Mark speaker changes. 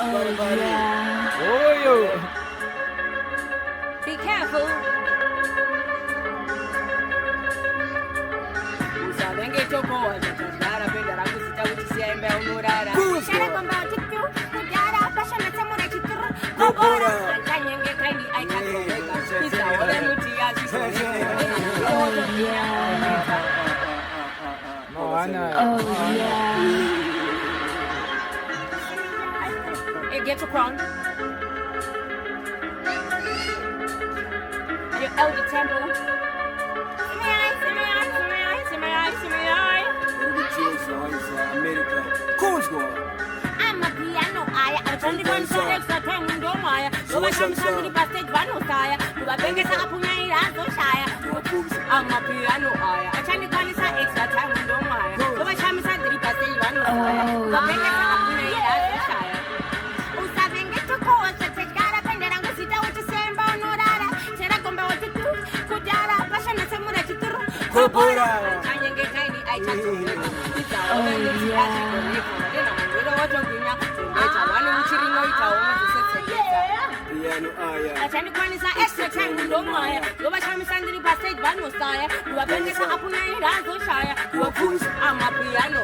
Speaker 1: Oh, yo.
Speaker 2: Be careful. Usavenge chokoa chakadara pendara kusita uchisiembe unorara. Shara kwamba chitu kudara pasha na tamura chitu. Kobora antanyenge kaini aikakoreka. Kisa wale nuti ya Hey, get your crown. And your elder temple.
Speaker 3: America.
Speaker 2: Amapiano, I attended one so extra time in Domaya. So I come to the passage Vanotaya. To a biggest Apuna, Shire. Amapiano, I attended one so extra time in Domaya. So I come to the passage Vanotaya. The biggest Apuna, Shire. Usaving it to call the Tegara Pendant and sit out to say Bonora. Seracomba to do. Kudara, Passion and Samura to do. Kobora. I can't do it. Achani kwani sa extra time ndomaya yoba chami sandiri passage vanostaya kuwapengesa apuna irazo shaya kuwapush amapiano